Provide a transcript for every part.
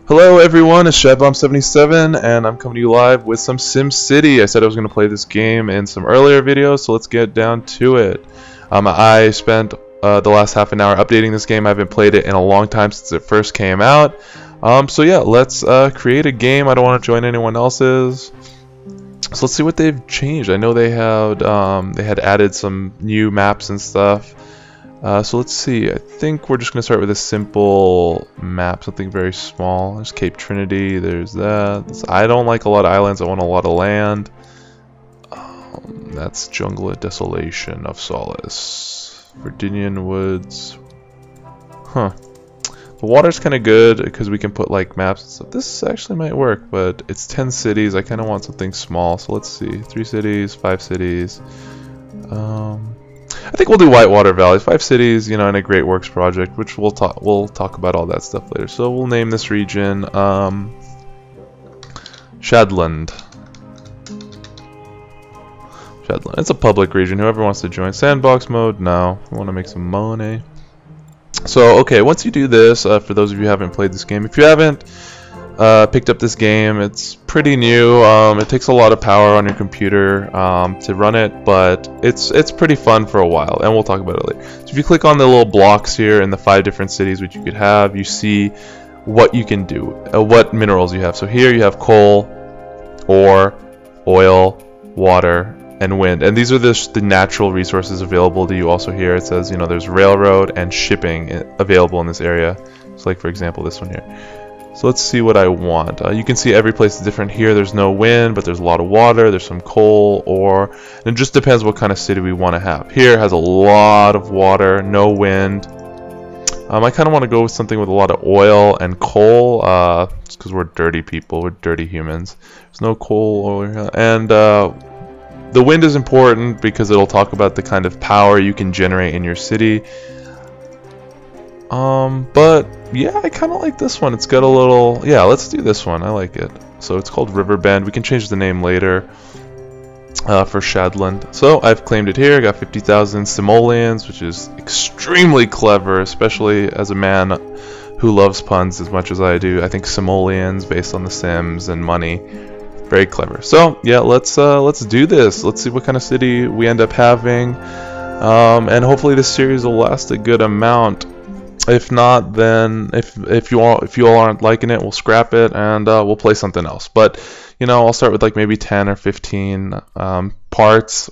Hello everyone, it's Shad-land 77 and I'm coming to you live with some SimCity. I said I was going to play this game in some earlier videos, so let's get down to it. I spent the last half an hour updating this game. I haven't played it in a long time since it first came out. So yeah, let's create a game. I don't want to join anyone else's. So let's see what they've changed. I know they had added some new maps and stuff. So let's see, I think we're just going to start with a simple map, something very small. There's Cape Trinity, there's that. I don't like a lot of islands, I want a lot of land. That's Jungle of Desolation of Solace. Verdinian Woods. Huh. The water's kind of good because we can put like maps and stuff. This actually might work, but it's 10 cities. I kind of want something small, so let's see. 3 cities, 5 cities. I think we'll do Whitewater Valley, 5 cities, you know, in a Great Works project, which we'll talk about all that stuff later. So we'll name this region Shad-land. Shad-land. It's a public region. Whoever wants to join. Sandbox mode, no. We want to make some money. So okay, once you do this, for those of you who haven't played this game, if you haven't picked up this game, it's pretty new. It takes a lot of power on your computer to run it, but it's pretty fun for a while, and we'll talk about it later. So if you click on the little blocks here in the 5 different cities which you could have, you see what you can do, what minerals you have. So here you have coal, ore, oil, water, and wind, and these are the natural resources available to you. Also here it says, you know, there's railroad and shipping available in this area. So like for example this one here. So let's see what I want. You can see every place is different here. There's no wind, but there's a lot of water. There's some coal, ore, and it just depends what kind of city we want to have. Here has a lot of water, no wind. I kind of want to go with something with a lot of oil and coal, just because we're dirty people, we're dirty humans. There's no coal over here, and the wind is important because it'll talk about the kind of power you can generate in your city. But yeah, I kind of like this one. It's got a little, yeah, let's do this one. I like it. So it's called Riverbend. We can change the name later for Shad-land. So I've claimed it here. I got 50,000 simoleons, which is extremely clever, especially as a man who loves puns as much as I do. I think simoleons based on the Sims and money, very clever. So yeah, let's do this. Let's see what kind of city we end up having, and hopefully this series will last a good amount. If not, then if you all aren't liking it, we'll scrap it and we'll play something else. But you know, I'll start with like maybe 10 or 15 parts,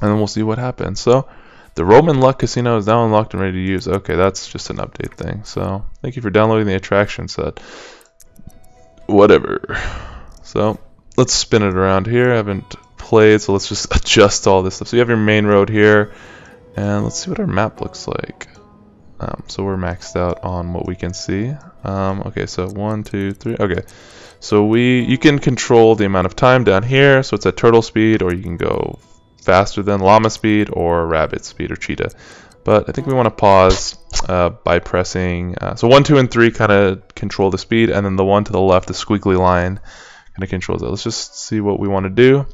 and then we'll see what happens. So the Roman Luck Casino is now unlocked and ready to use. Okay, that's just an update thing. So thank you for downloading the attraction set. Whatever. So let's spin it around here. I haven't played, so let's just adjust all this stuff. So you have your main road here, and let's see what our map looks like. So we're maxed out on what we can see. Okay, so 1, 2, 3. Okay, so you can control the amount of time down here. So it's at turtle speed, or you can go faster than llama speed, or rabbit speed, or cheetah. But I think we want to pause by pressing. So 1, 2, and 3 kind of control the speed, and then the one to the left, the squiggly line, kind of controls it. Let's just see what we want to do.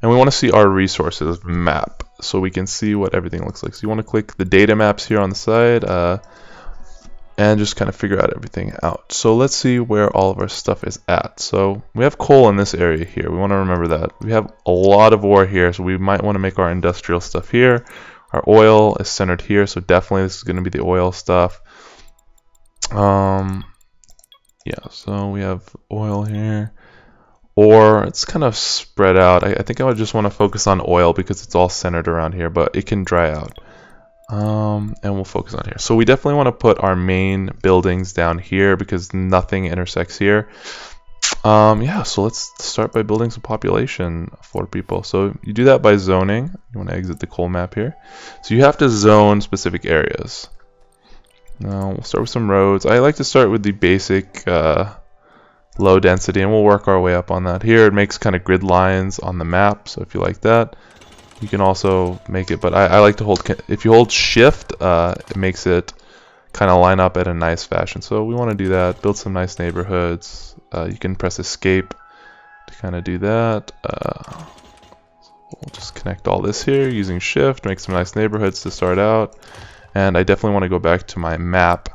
And we want to see our resources map so we can see what everything looks like. So you want to click the data maps here on the side and just kind of figure out everything out. So let's see where all of our stuff is at. So we have coal in this area here. We want to remember that. We have a lot of ore here, so we might want to make our industrial stuff here. Our oil is centered here, so definitely this is going to be the oil stuff. Yeah, so we have oil here. Or it's kind of spread out. I think I would just want to focus on oil because it's all centered around here, but it can dry out. And we'll focus on here. So we definitely want to put our main buildings down here because nothing intersects here. Yeah, so let's start by building some population for people. So you do that by zoning. You want to exit the coal map here. So you have to zone specific areas. Now we'll start with some roads. I like to start with the basic low density, and we'll work our way up on that. Here it makes kind of grid lines on the map, so if you like that, you can also make it, but I like to hold, if you hold shift, it makes it kind of line up at a nice fashion. So we want to do that, build some nice neighborhoods. You can press escape to kind of do that. We'll just connect all this here using shift, make some nice neighborhoods to start out. And I definitely want to go back to my map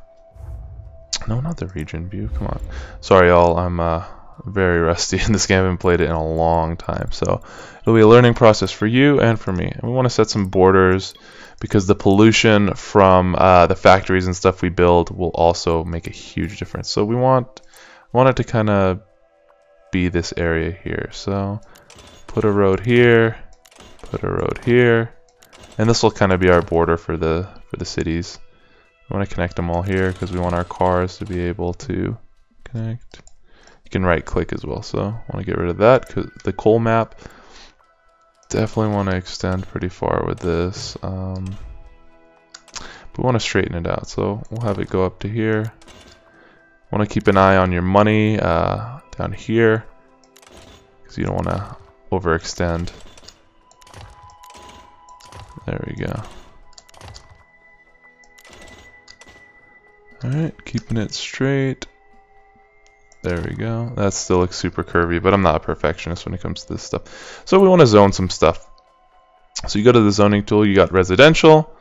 No, not the region view. Come on. Sorry, y'all. I'm very rusty in this game. I haven't played it in a long time. So it'll be a learning process for you and for me. And we want to set some borders because the pollution from the factories and stuff we build will also make a huge difference. So we want it to kind of be this area here. So put a road here, put a road here, and this will kind of be our border for the cities. I want to connect them all here because we want our cars to be able to connect. You can right click as well, so I want to get rid of that because the coal map. Definitely want to extend pretty far with this. But we want to straighten it out, so we'll have it go up to here. Want to keep an eye on your money down here because you don't want to overextend. There we go. Alright, keeping it straight. There we go. That still looks super curvy, but I'm not a perfectionist when it comes to this stuff. So we want to zone some stuff. So you go to the zoning tool, you got residential,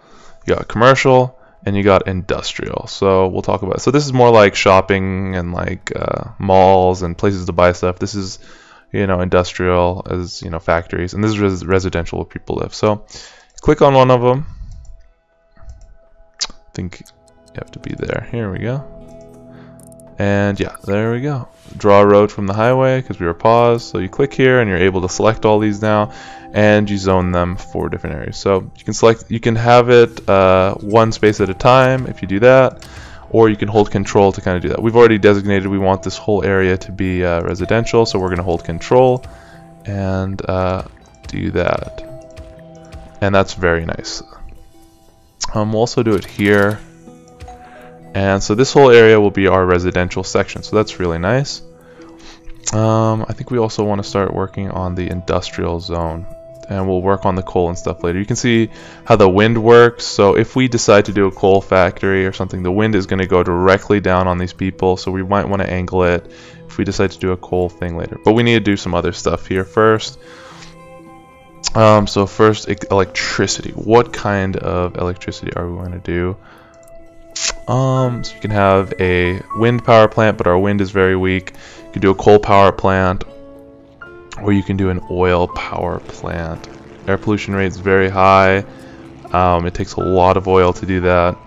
you got commercial, and you got industrial. So we'll talk about it. So this is more like shopping and like malls and places to buy stuff. This is, you know, industrial as, you know, factories, and this is residential where people live. So click on one of them. I think you have to be there. Here we go. And yeah, there we go. Draw a road from the highway because we were paused. So you click here and you're able to select all these now, and you zone them for different areas. So you can select, you can have it one space at a time if you do that, or you can hold control to kind of do that. We've already designated we want this whole area to be residential, so we're going to hold control and do that. And that's very nice. We'll also do it here. And so this whole area will be our residential section, so that's really nice. I think we also want to start working on the industrial zone, and we'll work on the coal and stuff later. You can see how the wind works. So if we decide to do a coal factory or something, the wind is going to go directly down on these people, so we might want to angle it if we decide to do a coal thing later. But we need to do some other stuff here first. So first, electricity. What kind of electricity are we going to do? So you can have a wind power plant, but our wind is very weak. You can do a coal power plant, or you can do an oil power plant. Air pollution rate is very high. It takes a lot of oil to do that.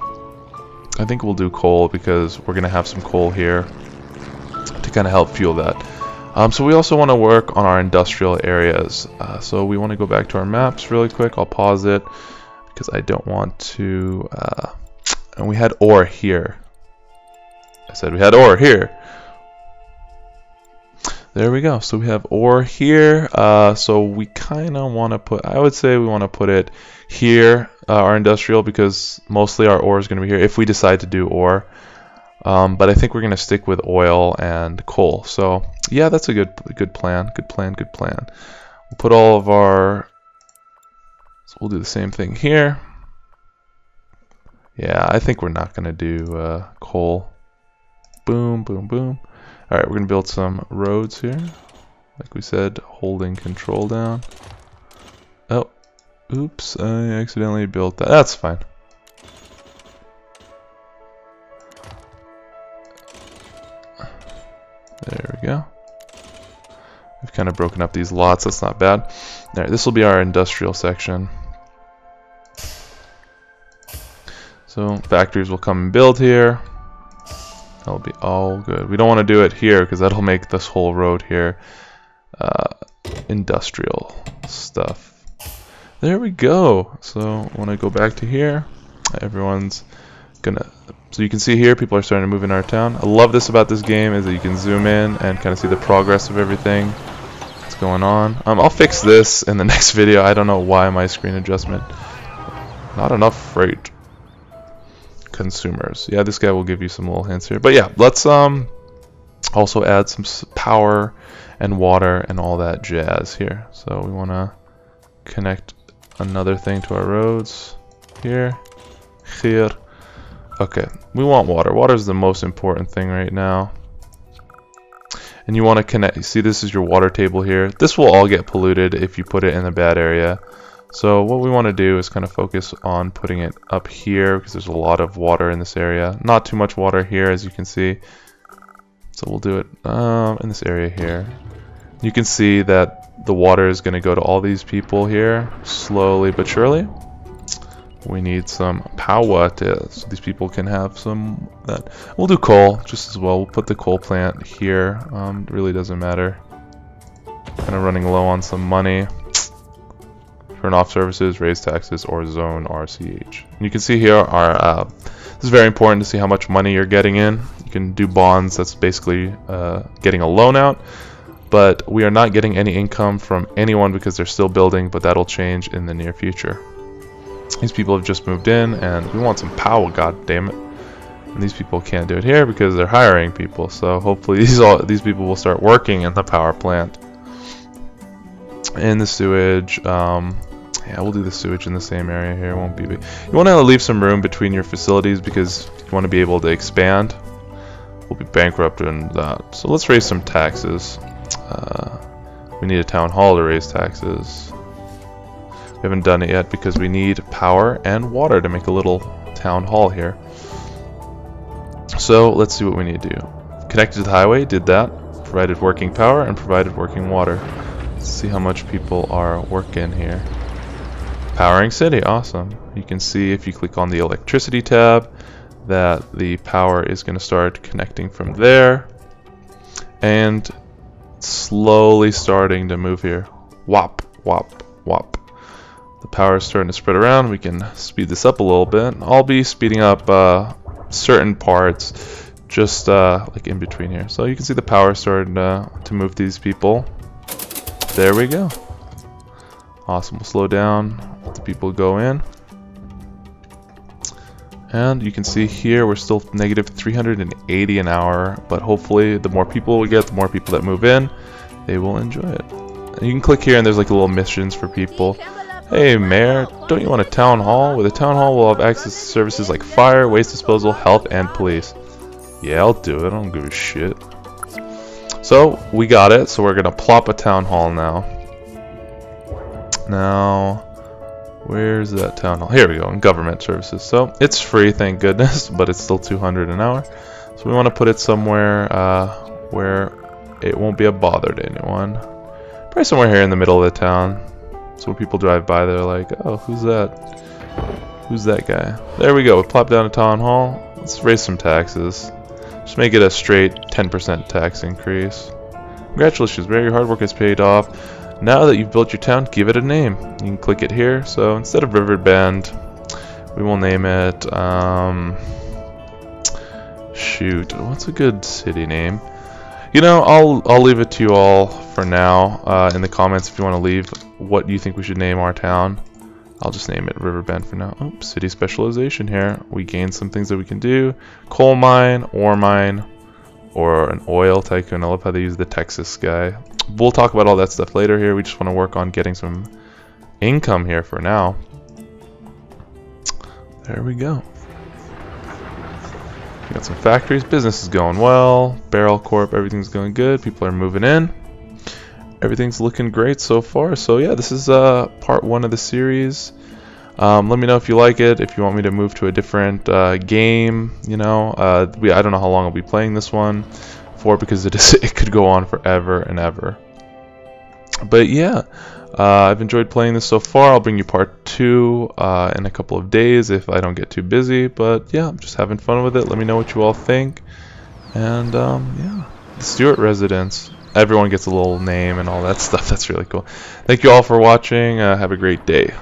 I think we'll do coal because we're going to have some coal here to kind of help fuel that. So we also want to work on our industrial areas. So we want to go back to our maps really quick. I'll pause it because I don't want to... and we had ore here. I said we had ore here. There we go. So we have ore here. So we kind of want to put, I would say we want to put it here, our industrial, because mostly our ore is going to be here if we decide to do ore. But I think we're going to stick with oil and coal. So yeah, that's a good plan. Good plan. We'll put all of our, so we'll do the same thing here. Yeah, I think we're not going to do coal. Boom, boom, boom. Alright, we're going to build some roads here. Like we said, holding control down. Oh, oops, I accidentally built that. That's fine. There we go. We've kind of broken up these lots, that's not bad. Alright, this will be our industrial section. So factories will come and build here. That'll be all good. We don't want to do it here because that'll make this whole road here industrial stuff. There we go. So I want to go back to here. Everyone's gonna, so you can see here people are starting to move in our town. I love this about this game is that you can zoom in and kind of see the progress of everything that's going on. I'll fix this in the next video. I don't know why my screen adjustment, not enough freight. Consumers. Yeah, this guy will give you some little hints here. But yeah, let's also add some power and water and all that jazz here. So we want to connect another thing to our roads here. Here. Okay, we want water. Water is the most important thing right now. And you want to connect, you see this is your water table here. This will all get polluted if you put it in a bad area. So what we want to do is kind of focus on putting it up here because there's a lot of water in this area. Not too much water here, as you can see. So we'll do it in this area here. You can see that the water is going to go to all these people here, slowly but surely. We need some power so these people can have some that. We'll do coal just as well. We'll put the coal plant here. It really doesn't matter. Kind of running low on some money. Turn off services, raise taxes, or zone RCH. And you can see here this is very important to see how much money you're getting in. You can do bonds. That's basically getting a loan out. But we are not getting any income from anyone because they're still building, but that'll change in the near future. These people have just moved in, and we want some power, god damn it. And these people can't do it here because they're hiring people. So hopefully these people will start working in the power plant. In the sewage, yeah, we'll do the sewage in the same area here. It won't be big. You want to leave some room between your facilities because you want to be able to expand. We'll be bankrupt in that. So let's raise some taxes. We need a town hall to raise taxes. We haven't done it yet because we need power and water to make a little town hall here. So let's see what we need to do. Connected to the highway, did that. Provided working power and provided working water. Let's see how much people are working here. Powering city, awesome. You can see if you click on the electricity tab that the power is going to start connecting from there. And slowly starting to move here. Whop, whop, whop. The power is starting to spread around. We can speed this up a little bit. I'll be speeding up certain parts just like in between here. So you can see the power starting to move these people. There we go. Awesome. We'll slow down. Let the people go in. And you can see here we're still negative 380 an hour, but hopefully the more people we get, the more people that move in, they will enjoy it. And you can click here and there's like little missions for people. Hey Mayor, don't you want a town hall? With a town hall we'll have access to services like fire, waste disposal, health, and police. Yeah, I'll do it. I don't give a shit. So we got it, so we're gonna plop a town hall now. Now, where's that town hall? Here we go, in government services. So it's free, thank goodness, but it's still 200 an hour. So we want to put it somewhere where it won't be a bother to anyone. Probably somewhere here in the middle of the town. So when people drive by, they're like, oh, who's that? Who's that guy? There we go, we plop down a town hall. Let's raise some taxes. Just make it a straight 10% tax increase. Congratulations, Mayor, your hard work has paid off. Now that you've built your town, give it a name. You can click it here. So instead of Riverbend, we will name it, shoot, what's a good city name? You know, I'll leave it to you all for now in the comments if you want to leave what you think we should name our town. I'll just name it Riverbend for now. Oh, city specialization here. We gain some things that we can do. Coal mine, ore mine, or an oil tycoon. I love how they use the Texas guy. We'll talk about all that stuff later here. We just want to work on getting some income here for now. There we go. We got some factories. Business is going well. Barrel Corp, everything's going good. People are moving in. Everything's looking great so far. So yeah, this is part 1 of the series. Let me know if you like it. If you want me to move to a different game, you know, I don't know how long I'll be playing this one for because it could go on forever and ever. But yeah, I've enjoyed playing this so far. I'll bring you part 2 in a couple of days if I don't get too busy. But yeah, I'm just having fun with it. Let me know what you all think. And yeah, the Stewart residence. Everyone gets a little name and all that stuff. That's really cool. Thank you all for watching. Have a great day.